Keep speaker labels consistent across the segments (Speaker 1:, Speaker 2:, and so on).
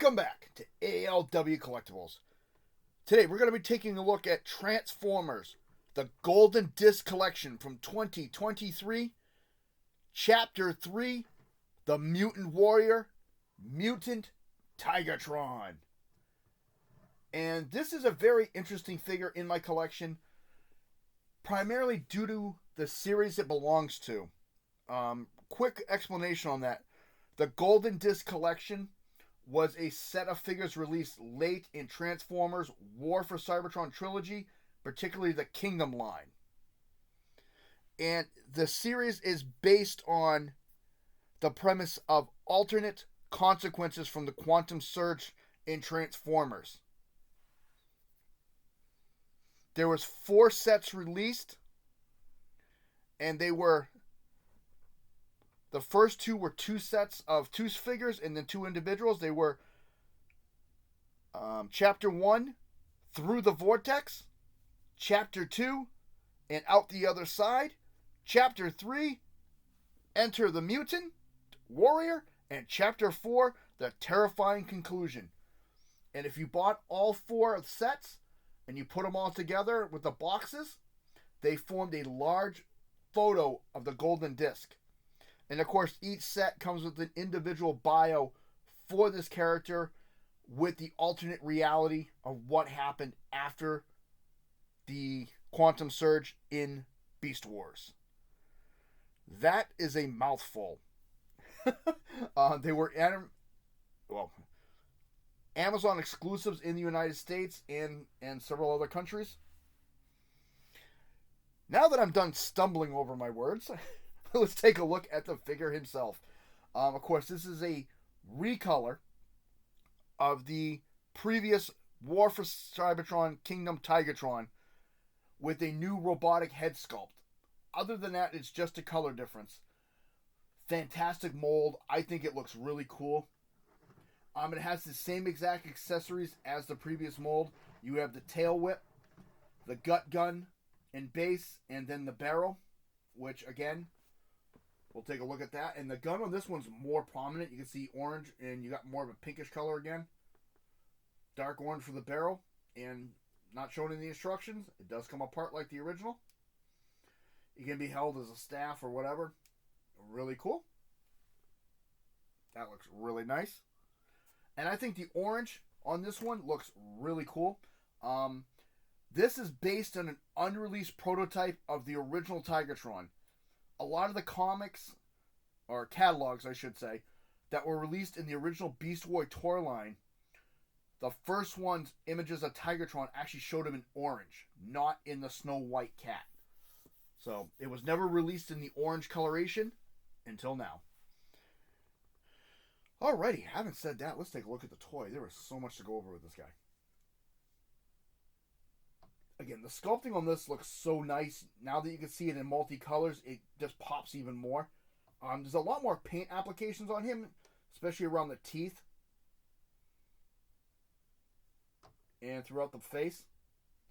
Speaker 1: Welcome back to ALW Collectibles. Today we're going to be taking a look at Transformers, the Golden Disc Collection from 2023, Chapter 3, The Mutant Warrior, Mutant Tigatron. And this is a very interesting figure in my collection, primarily due to the series it belongs to. Quick explanation on that. The Golden Disc Collection was a set of figures released late in Transformers War for Cybertron trilogy, particularly the Kingdom line. And the series is based on the premise of alternate consequences from the quantum surge in Transformers. There was 4 sets released, and they were... The first 2 were 2 sets of 2 figures and then 2 individuals. They were Chapter 1, Through the Vortex. Chapter 2, And Out the Other Side. Chapter 3, Enter the Mutant Warrior. And Chapter 4, The Terrifying Conclusion. And if you bought all 4 sets and you put them all together with the boxes, they formed a large photo of the Golden Disc. And of course, each set comes with an individual bio for this character with the alternate reality of what happened after the quantum surge in Beast Wars. That is a mouthful. They were Amazon exclusives in the United States and several other countries. Now that I'm done stumbling over my words, let's take a look at the figure himself. Of course, this is a recolor of the previous War for Cybertron Kingdom Tigatron with a new robotic head sculpt. Other than that, it's just a color difference. Fantastic mold. I think it looks really cool. It has the same exact accessories as the previous mold. You have the tail whip, the gut gun and base, and then the barrel, which again, we'll take a look at that. And the gun on this one's more prominent. You can see orange, and you got more of a pinkish color again. Dark orange for the barrel, and not shown in the instructions. It does come apart like the original. It can be held as a staff or whatever. Really cool. That looks really nice. And I think the orange on this one looks really cool. This is based on an unreleased prototype of the original Tigatron. A lot of the comics, or catalogs I should say, that were released in the original Beast Boy toy line, the first one's images of Tigatron actually showed him in orange, not in the Snow White cat. So it was never released in the orange coloration until now. Alrighty, having said that, let's take a look at the toy. There was so much to go over with this guy. Again, the sculpting on this looks so nice. Now that you can see it in multicolors, it just pops even more. There's a lot more paint applications on him, especially around the teeth. And throughout the face.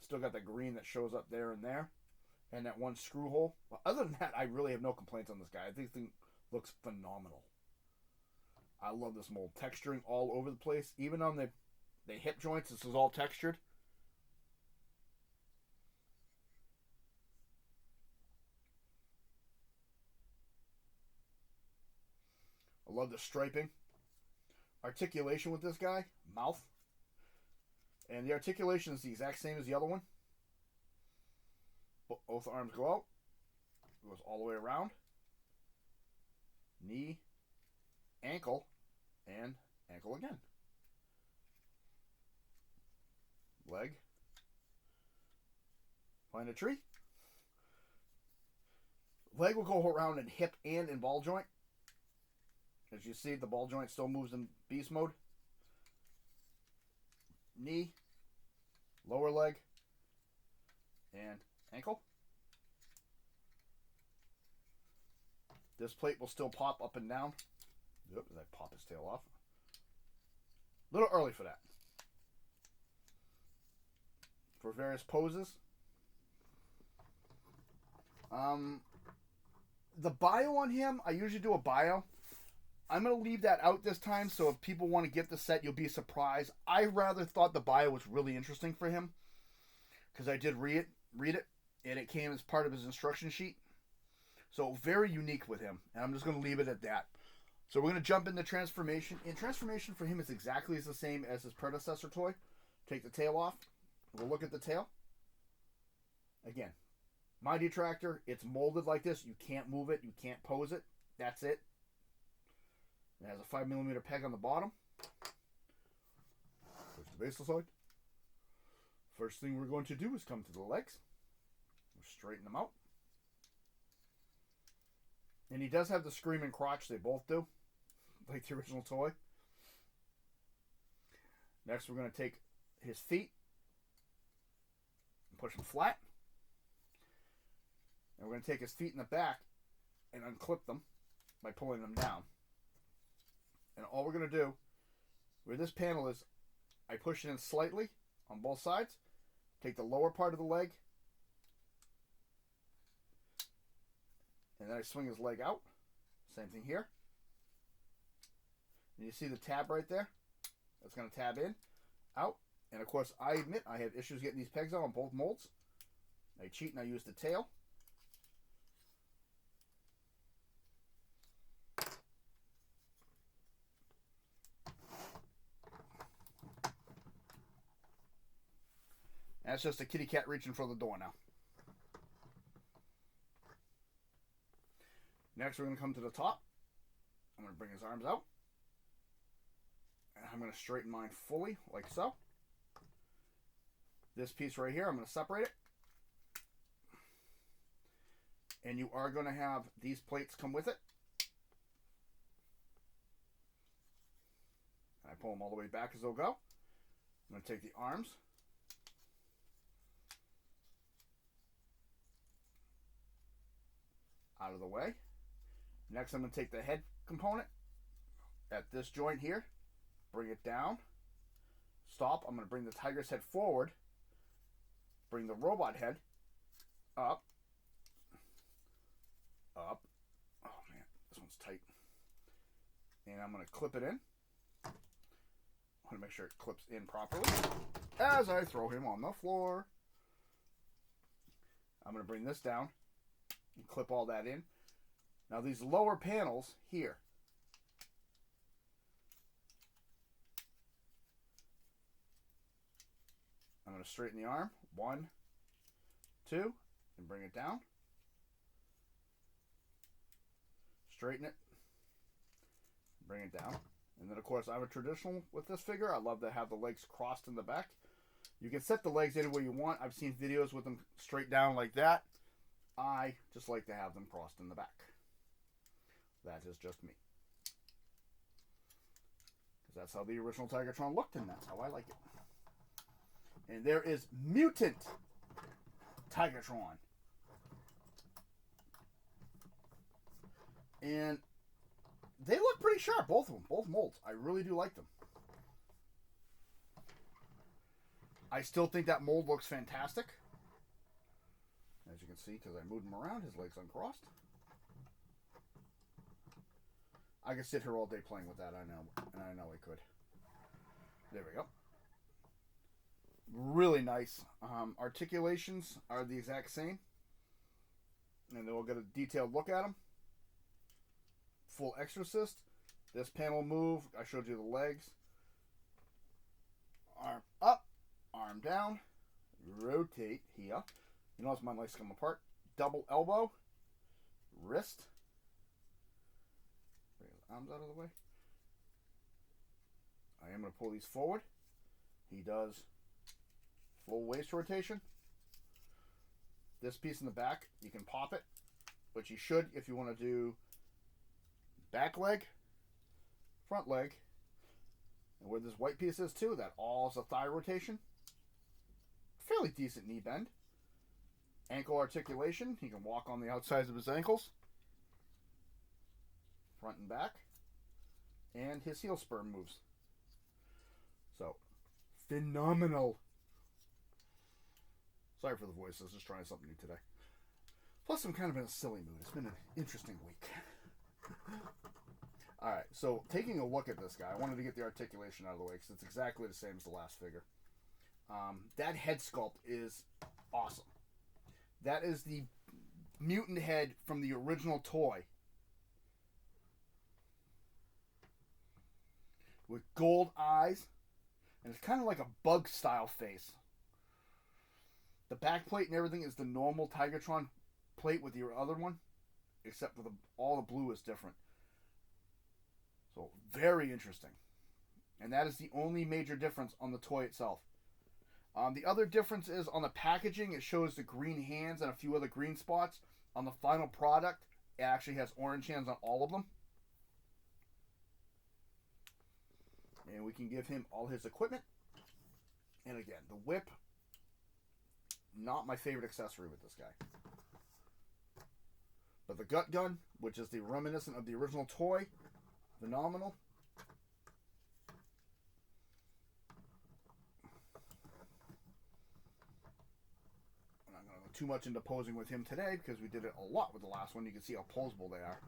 Speaker 1: Still got the green that shows up there and there. And that one screw hole. But other than that, I really have no complaints on this guy. I think this thing looks phenomenal. I love this mold. Texturing all over the place. Even on the hip joints, this is all textured. I love the striping. Articulation with this guy. Mouth. And the articulation is the exact same as the other one. Both arms go out. It goes all the way around. Knee. Ankle. And ankle again. Leg. Find a tree. Leg will go around in hip and in ball joint. As you see, the ball joint still moves in beast mode. Knee, lower leg, and ankle. This plate will still pop up and down. Yep, as I pop his tail off. A little early for that. For various poses. The bio on him, I usually do a bio. I'm going to leave that out this time, so if people want to get the set, you'll be surprised. I rather thought the bio was really interesting for him, because I did read it, and it came as part of his instruction sheet. So very unique with him, and I'm just going to leave it at that. So we're going to jump into transformation, and transformation for him is exactly the same as his predecessor toy. Take the tail off. We'll look at the tail. Again, my detractor, it's molded like this. You can't move it. You can't pose it. That's it. It has a 5mm peg on the bottom. Push the base aside. First thing we're going to do is come to the legs. We'll straighten them out. And he does have the screaming crotch. They both do. Like the original toy. Next we're going to take his feet. And push them flat. And we're going to take his feet in the back and unclip them by pulling them down. And all we're going to do, where this panel is, I push it in slightly on both sides. Take the lower part of the leg. And then I swing his leg out. Same thing here. And you see the tab right there? That's going to tab in, out. And of course, I admit I have issues getting these pegs out on both molds. I cheat and I use the tail. That's just a kitty cat reaching for the door now. Next, we're going to come to the top. I'm going to bring his arms out. And I'm going to straighten mine fully, like so. This piece right here, I'm going to separate it. And you are going to have these plates come with it. I pull them all the way back as they'll go. I'm going to take the arms. Out of the way. Next, I'm going to take the head component at this joint here, bring it down, stop. I'm going to bring the tiger's head forward, bring the robot head up, up. Oh man, this one's tight. And I'm going to clip it in. I want to make sure it clips in properly as I throw him on the floor. I'm going to bring this down and clip all that in. Now these lower panels here, I'm going to straighten the arm, 1, 2, and bring it down. Straighten it, bring it down. And then of course I'm a traditional with this figure. I love to have the legs crossed in the back. You can set the legs any way you want. I've seen videos with them straight down like that. I just like to have them crossed in the back. That is just me. Because that's how the original Tigatron looked, and that's how I like it. And there is Mutant Tigatron. And they look pretty sharp, both of them, both molds. I really do like them. I still think that mold looks fantastic. As you can see, because I moved him around, his legs uncrossed. I could sit here all day playing with that, I know. And I know I could. There we go. Really nice. Articulations are the exact same. And then we'll get a detailed look at them. Full exorcist. This panel move. I showed you the legs. Arm up. Arm down. Rotate here. You notice my legs come apart. Double elbow. Wrist. Bring his arms out of the way. I am going to pull these forward. He does full waist rotation. This piece in the back, you can pop it, which you should if you want to do back leg, front leg, and where this white piece is too, that all is a thigh rotation. Fairly decent knee bend. Ankle articulation, he can walk on the outsides of his ankles. Front and back. And his heel spur moves. So, phenomenal. Sorry for the voice, I was just trying something new today. Plus, I'm kind of in a silly mood. It's been an interesting week. Alright, so taking a look at this guy, I wanted to get the articulation out of the way because it's exactly the same as the last figure. That head sculpt is awesome. That is the mutant head from the original toy. With gold eyes. And it's kind of like a bug style face. The back plate and everything is the normal Tigatron plate with the other one. Except for all the blue is different. So, very interesting. And that is the only major difference on the toy itself. The other difference is on the packaging, it shows the green hands and a few other green spots. On the final product, it actually has orange hands on all of them. And we can give him all his equipment. And again, the whip, not my favorite accessory with this guy. But the gut gun, which is the reminiscent of the original toy, phenomenal. I'm not going to go too much into posing with him today because we did it a lot with the last one. You can see how posable they are.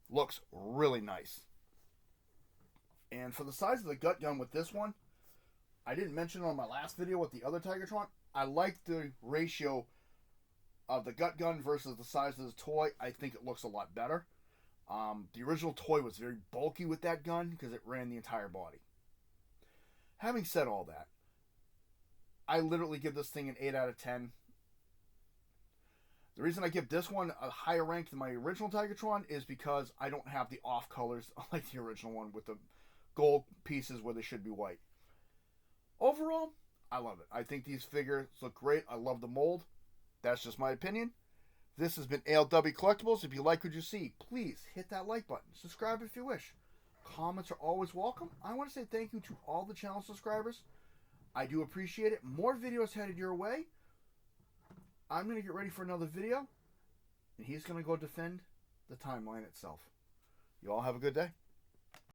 Speaker 1: Looks really nice. And for the size of the gut gun with this one, I didn't mention it on my last video with the other Tigatron. I like the ratio of the gut gun versus the size of the toy. I think it looks a lot better. The original toy was very bulky with that gun because it ran the entire body. Having said all that, I literally give this thing an 8 out of 10. The reason I give this one a higher rank than my original Tigatron is because I don't have the off colors like the original one with the gold pieces where they should be white. Overall, I love it. I think these figures look great. I love the mold. That's just my opinion. This has been ALW Collectibles. If you like what you see, please hit that like button. Subscribe if you wish. Comments are always welcome. I want to say thank you to all the channel subscribers. I do appreciate it. More videos headed your way. I'm going to get ready for another video. And he's going to go defend the timeline itself. You all have a good day.